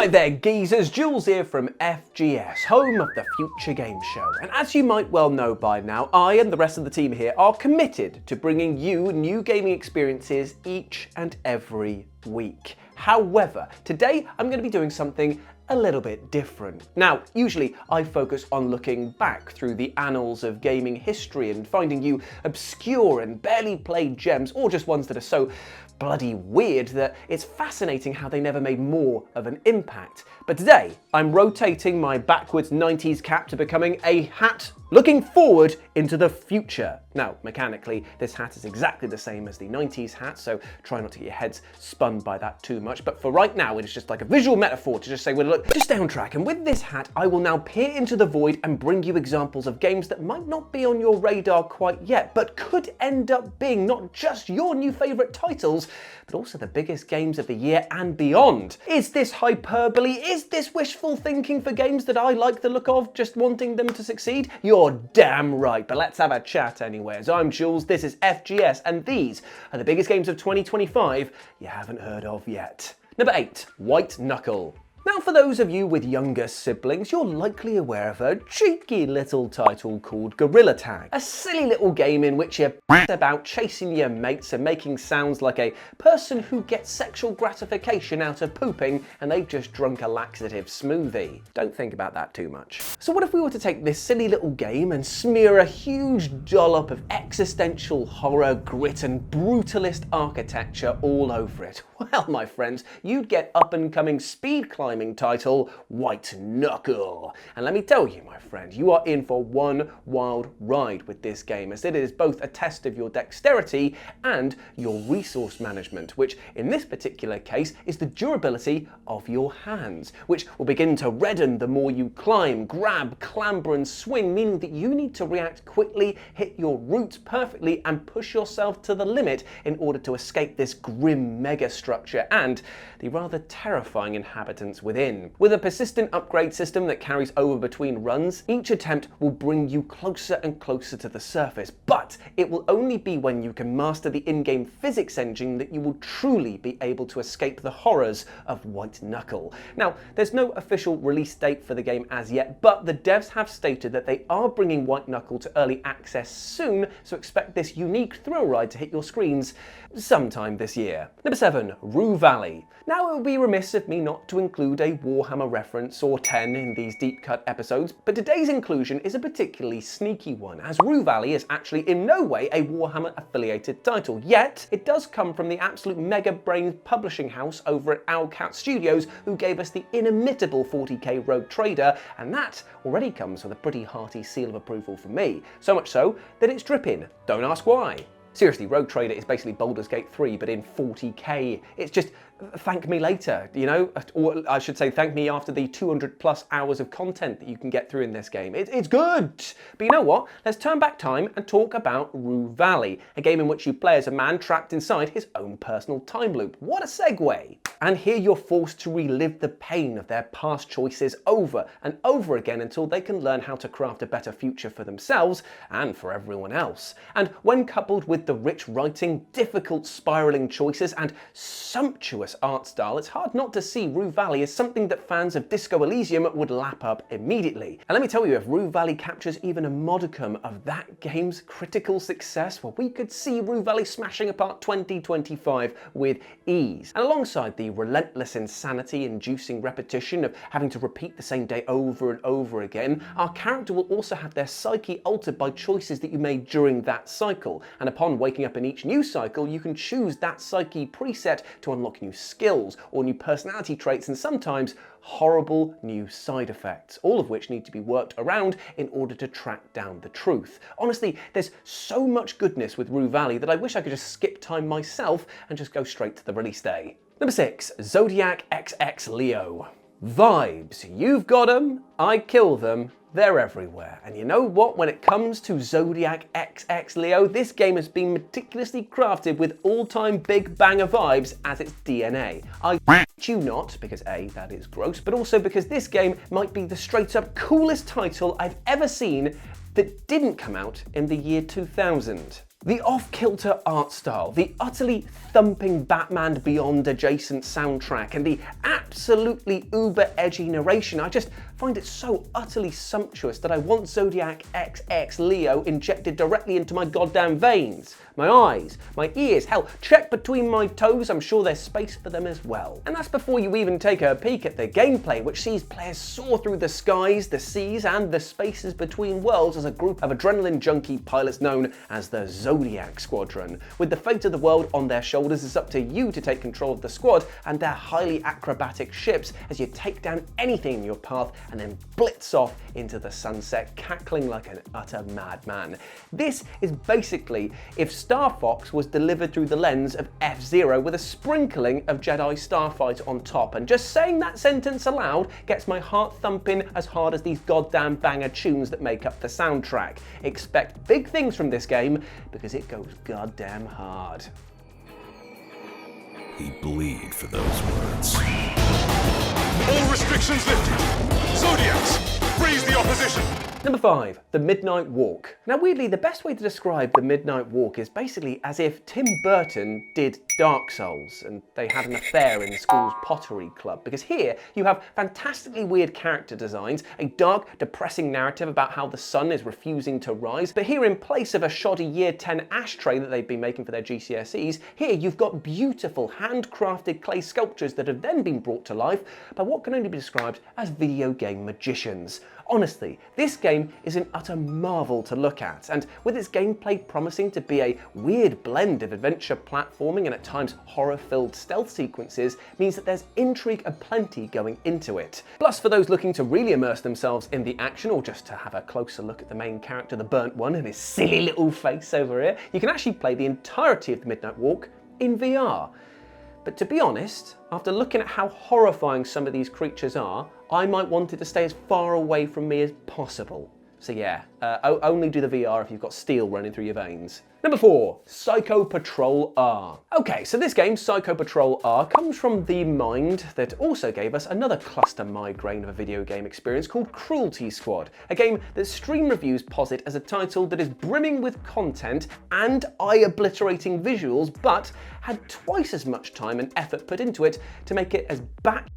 Hi there geezers, Jules here from FGS, home of the Future Game Show. And as you might well know by now, I and the rest of the team here are committed to bringing you new gaming experiences each and every week. However, today I'm going to be doing something a little bit different. Now, usually I focus on looking back through the annals of gaming history and finding you obscure and barely played gems, or just ones that are so bloody weird that it's fascinating how they never made more of an impact. But today, I'm rotating my backwards 90s cap to becoming a hat looking forward into the future. Now, mechanically, this hat is exactly the same as the 90s hat, so try not to get your heads spun by that too much. But for right now, it is just like a visual metaphor to just say, well, look, just stay on track. And with this hat, I will now peer into the void and bring you examples of games that might not be on your radar quite yet, but could end up being not just your new favorite titles, but also the biggest games of the year and beyond. Is this hyperbole? Is this wishful thinking for games that I like the look of, just wanting them to succeed? You're damn right, but let's have a chat anyways. I'm Jules, this is FGS, and these are the biggest games of 2025 you haven't heard of yet. Number 8, White Knuckle. Now, for those of you with younger siblings, you're likely aware of a cheeky little title called Gorilla Tag. A silly little game in which you're about chasing your mates and making sounds like a person who gets sexual gratification out of pooping and they've just drunk a laxative smoothie. Don't think about that too much. So what if we were to take this silly little game and smear a huge dollop of existential horror, grit and brutalist architecture all over it? Well, my friends, you'd get up-and-coming speed climbing title White Knuckle. And let me tell you, my friend, you are in for one wild ride with this game, as it is both a test of your dexterity and your resource management, which in this particular case is the durability of your hands, which will begin to redden the more you climb, grab, clamber and swing, meaning that you need to react quickly, hit your roots perfectly and push yourself to the limit in order to escape this grim mega structure and the rather terrifying inhabitants within. With a persistent upgrade system that carries over between runs, each attempt will bring you closer and closer to the surface, but it will only be when you can master the in-game physics engine that you will truly be able to escape the horrors of White Knuckle. Now, there's no official release date for the game as yet, but the devs have stated that they are bringing White Knuckle to early access soon, so expect this unique thrill ride to hit your screens sometime this year. Number 7, Rue Valley. Now, it would be remiss of me not to include a Warhammer reference or 10 in these deep cut episodes, but today's inclusion is a particularly sneaky one, as Rue Valley is actually in no way a Warhammer affiliated title, yet it does come from the absolute mega brain publishing house over at Owlcat Studios, who gave us the inimitable 40k Rogue Trader, and that already comes with a pretty hearty seal of approval from me, so much so that it's dripping. Don't ask why. Seriously, Rogue Trader is basically Baldur's Gate 3, but in 40k. It's just, thank me later, you know? Or I should say, thank me after the 200 plus hours of content that you can get through in this game. It's good! But you know what? Let's turn back time and talk about Rue Valley, a game in which you play as a man trapped inside his own personal time loop. What a segue! And here you're forced to relive the pain of their past choices over and over again until they can learn how to craft a better future for themselves and for everyone else. And when coupled with the rich writing, difficult spiraling choices and sumptuous art style, it's hard not to see Rue Valley as something that fans of Disco Elysium would lap up immediately. And let me tell you, if Rue Valley captures even a modicum of that game's critical success, well, we could see Rue Valley smashing apart 2025 with ease. And alongside the relentless insanity inducing repetition of having to repeat the same day over and over again, our character will also have their psyche altered by choices that you made during that cycle. And upon waking up in each new cycle, you can choose that psyche preset to unlock new skills or new personality traits and sometimes horrible new side effects, all of which need to be worked around in order to track down the truth. Honestly, there's so much goodness with Rue Valley that I wish I could just skip time myself and just go straight to the release day. Number 6, Zodiac XX Leo. Vibes, you've got them, I kill them, they're everywhere. And you know what? When it comes to Zodiac XX Leo, this game has been meticulously crafted with all-time big banger vibes as its DNA. I you not, because A, that is gross, but also because this game might be the straight-up coolest title I've ever seen that didn't come out in the year 2000. The off-kilter art style, the utterly thumping Batman Beyond adjacent soundtrack, and the absolutely uber-edgy narration, I just find it so utterly sumptuous that I want Zodiac XX Leo injected directly into my goddamn veins. My eyes, my ears, hell, check between my toes, I'm sure there's space for them as well. And that's before you even take a peek at the gameplay, which sees players soar through the skies, the seas, and the spaces between worlds as a group of adrenaline junkie pilots known as the Zodiac Squadron. With the fate of the world on their shoulders, it's up to you to take control of the squad and their highly acrobatic ships as you take down anything in your path and then blitz off into the sunset, cackling like an utter madman. This is basically if Star Fox was delivered through the lens of F-Zero with a sprinkling of Jedi Starfight on top, and just saying that sentence aloud gets my heart thumping as hard as these goddamn banger tunes that make up the soundtrack. Expect big things from this game because it goes goddamn hard. He'd bleed for those words. All restrictions lifted. Zodiacs, freeze the opposition. Number 5, The Midnight Walk. Now weirdly, the best way to describe The Midnight Walk is basically as if Tim Burton did Dark Souls and they had an affair in the school's pottery club, because here you have fantastically weird character designs, a dark, depressing narrative about how the sun is refusing to rise, but here in place of a shoddy Year 10 ashtray that they've been making for their GCSEs, here you've got beautiful handcrafted clay sculptures that have then been brought to life by what can only be described as video game magicians. Honestly, this game is an utter marvel to look at, and with its gameplay promising to be a weird blend of adventure platforming and at times horror-filled stealth sequences, means that there's intrigue aplenty going into it. Plus, for those looking to really immerse themselves in the action, or just to have a closer look at the main character, the burnt one, and his silly little face over here, you can actually play the entirety of The Midnight Walk in VR. But to be honest, after looking at how horrifying some of these creatures are, I might want it to stay as far away from me as possible. So yeah, only do the VR if you've got steel running through your veins. Number 4, Psycho Patrol R. Okay, so this game, Psycho Patrol R, comes from the mind that also gave us another cluster migraine of a video game experience called Cruelty Squad, a game that Stream Reviews posit as a title that is brimming with content and eye-obliterating visuals, but had twice as much time and effort put into it to make it as bat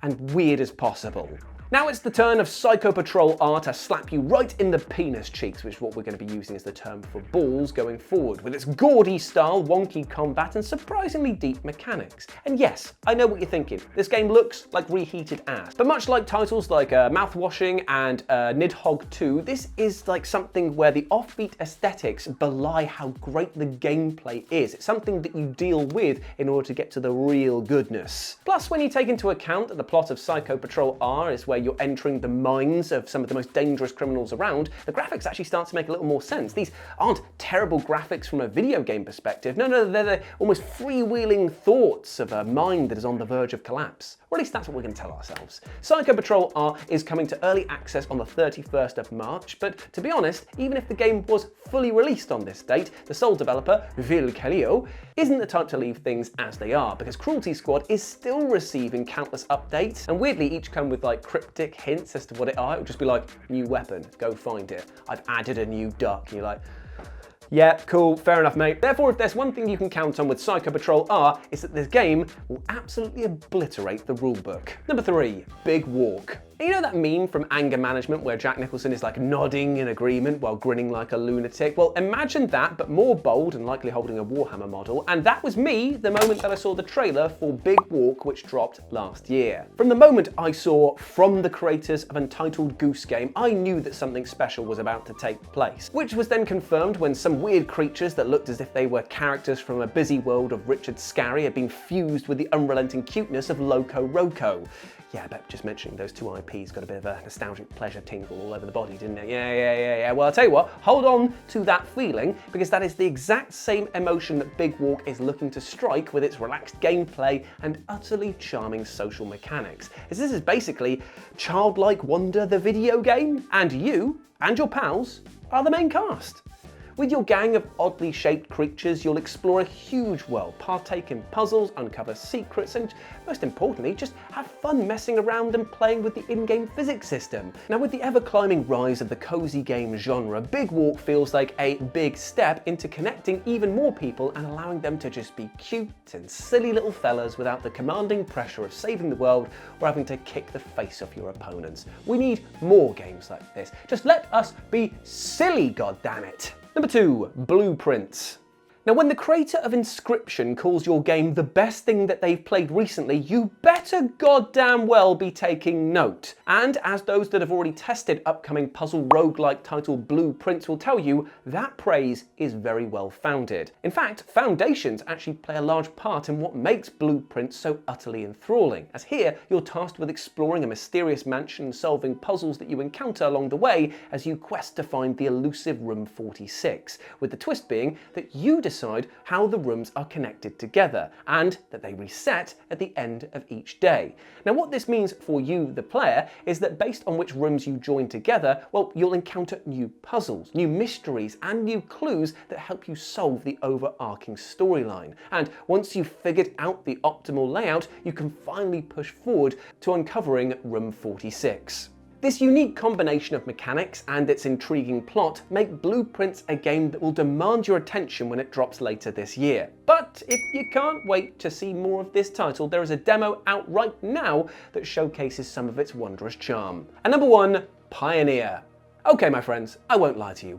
and weird as possible. Now it's the turn of Psycho Patrol R to slap you right in the penis cheeks, which is what we're going to be using as the term for balls going forward, with its gaudy style, wonky combat, and surprisingly deep mechanics. And yes, I know what you're thinking, this game looks like reheated ass. But much like titles like Mouthwashing and Nidhogg 2, this is like something where the offbeat aesthetics belie how great the gameplay is. It's something that you deal with in order to get to the real goodness. Plus, when you take into account that the plot of Psycho Patrol R is where you're entering the minds of some of the most dangerous criminals around, the graphics actually start to make a little more sense. These aren't terrible graphics from a video game perspective. No, they're the almost freewheeling thoughts of a mind that is on the verge of collapse. Or at least that's what we're going to tell ourselves. Psycho Patrol R is coming to early access on the 31st of March, but to be honest, even if the game was fully released on this date, the sole developer, Rue Valley, isn't the type to leave things as they are, because Cruelty Squad is still receiving countless updates, and weirdly each come with like cryptic hints as to what it are. It would just be like, new weapon, go find it. I've added a new duck, and you're like, yeah, cool, fair enough, mate. Therefore, if there's one thing you can count on with Psycho Patrol R, is that this game will absolutely obliterate the rulebook. Number 3, Big Walk. You know that meme from Anger Management where Jack Nicholson is like nodding in agreement while grinning like a lunatic? Well, imagine that, but more bold and likely holding a Warhammer model, and that was me the moment that I saw the trailer for Big Walk, which dropped last year. From the moment I saw from the creators of Untitled Goose Game, I knew that something special was about to take place, which was then confirmed when some weird creatures that looked as if they were characters from a busy world of Richard Scarry had been fused with the unrelenting cuteness of Loco Roco. Yeah, I bet just mentioning those two IPs got a bit of a nostalgic pleasure tingle all over the body, didn't it? Yeah. Well, I'll tell you what, hold on to that feeling, because that is the exact same emotion that Big Walk is looking to strike with its relaxed gameplay and utterly charming social mechanics. As this is basically Childlike Wonder the video game, and you and your pals are the main cast. With your gang of oddly shaped creatures, you'll explore a huge world, partake in puzzles, uncover secrets, and most importantly, just have fun messing around and playing with the in-game physics system. Now, with the ever-climbing rise of the cozy game genre, Big Walk feels like a big step into connecting even more people and allowing them to just be cute and silly little fellas without the commanding pressure of saving the world or having to kick the face off your opponents. We need more games like this. Just let us be silly, goddammit. Number 2, blueprints. Now, when the creator of Inscription calls your game the best thing that they've played recently, you better goddamn well be taking note. And as those that have already tested upcoming puzzle roguelike title Blueprints will tell you, that praise is very well founded. In fact, foundations actually play a large part in what makes Blueprints so utterly enthralling, as here you're tasked with exploring a mysterious mansion and solving puzzles that you encounter along the way as you quest to find the elusive Room 46, with the twist being that you decide how the rooms are connected together and that they reset at the end of each day. Now, what this means for you, the player, is that based on which rooms you join together, well, you'll encounter new puzzles, new mysteries, and new clues that help you solve the overarching storyline. And once you've figured out the optimal layout, you can finally push forward to uncovering Room 46. This unique combination of mechanics and its intriguing plot make Blueprints a game that will demand your attention when it drops later this year. But if you can't wait to see more of this title, there is a demo out right now that showcases some of its wondrous charm. And number 1, Pioneer. Okay, my friends, I won't lie to you.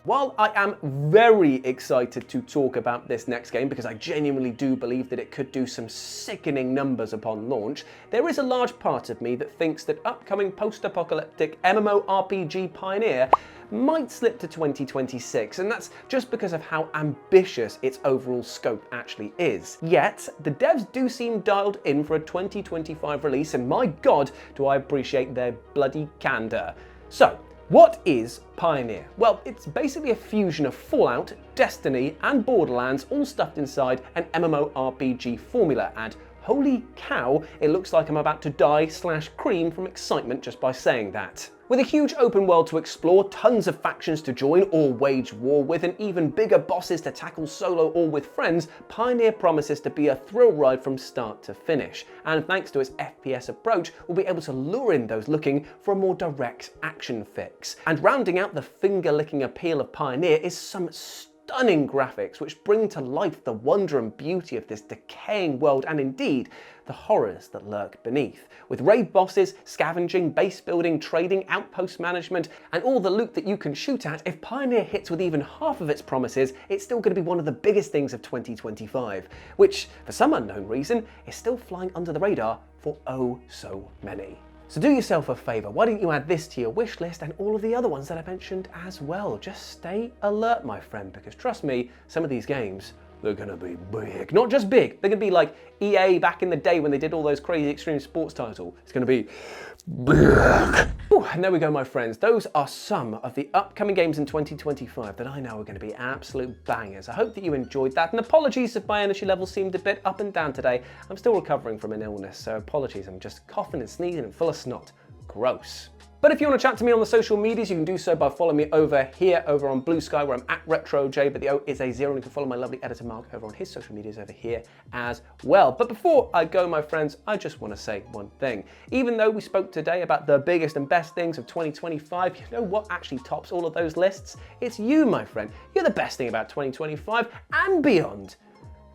While I am very excited to talk about this next game because I genuinely do believe that it could do some sickening numbers upon launch, there is a large part of me that thinks that upcoming post-apocalyptic MMORPG Pioneer might slip to 2026, and that's just because of how ambitious its overall scope actually is. Yet, the devs do seem dialed in for a 2025 release, and my god, do I appreciate their bloody candor. So, what is Pioneer? Well, it's basically a fusion of Fallout, Destiny, and Borderlands all stuffed inside an MMORPG formula, and holy cow, it looks like I'm about to die/cream from excitement just by saying that. With a huge open world to explore, tons of factions to join or wage war with, and even bigger bosses to tackle solo or with friends, Pioneer promises to be a thrill ride from start to finish. And thanks to its FPS approach, we'll be able to lure in those looking for a more direct action fix. And rounding out the finger-licking appeal of Pioneer is some stunning graphics which bring to life the wonder and beauty of this decaying world and indeed the horrors that lurk beneath. With raid bosses, scavenging, base building, trading, outpost management, and all the loot that you can shoot at, if Pioneer hits with even half of its promises, it's still going to be one of the biggest things of 2025, which, for some unknown reason, is still flying under the radar for oh so many. So do yourself a favour, why don't you add this to your wish list and all of the other ones that I mentioned as well. Just stay alert, my friend, because trust me, some of these games, they're gonna be big. Not just big, they're gonna be like EA back in the day when they did all those crazy extreme sports titles. It's gonna be big. Ooh, and there we go, my friends. Those are some of the upcoming games in 2025 that I know are gonna be absolute bangers. I hope that you enjoyed that, and apologies if my energy level seemed a bit up and down today. I'm still recovering from an illness, so apologies. I'm just coughing and sneezing and full of snot. Gross. But if you want to chat to me on the social medias, you can do so by following me over here, over on Blue Sky, where I'm at RetroJ, but the O is a 0, and you can follow my lovely editor Mark over on his social medias over here as well. But before I go, my friends, I just want to say one thing. Even though we spoke today about the biggest and best things of 2025, you know what actually tops all of those lists? It's you, my friend. You're the best thing about 2025 and beyond.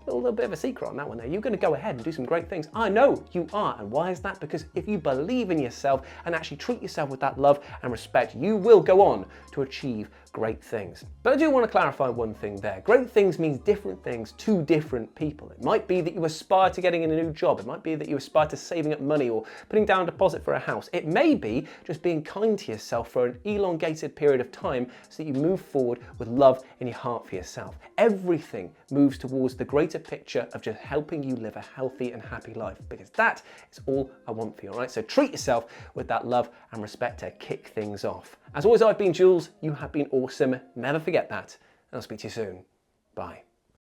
A little bit of a secret on that one there. You're going to go ahead and do some great things. I know you are. And why is that? Because if you believe in yourself and actually treat yourself with that love and respect, you will go on to achieve great things. But I do want to clarify one thing there. Great things means different things to different people. It might be that you aspire to getting in a new job. It might be that you aspire to saving up money or putting down a deposit for a house. It may be just being kind to yourself for an elongated period of time so that you move forward with love in your heart for yourself. Everything moves towards the greater picture of just helping you live a healthy and happy life, because that is all I want for you, all right? So treat yourself with that love and respect to kick things off. As always, I've been Jules, you have been awesome. Never forget that, and I'll speak to you soon. Bye.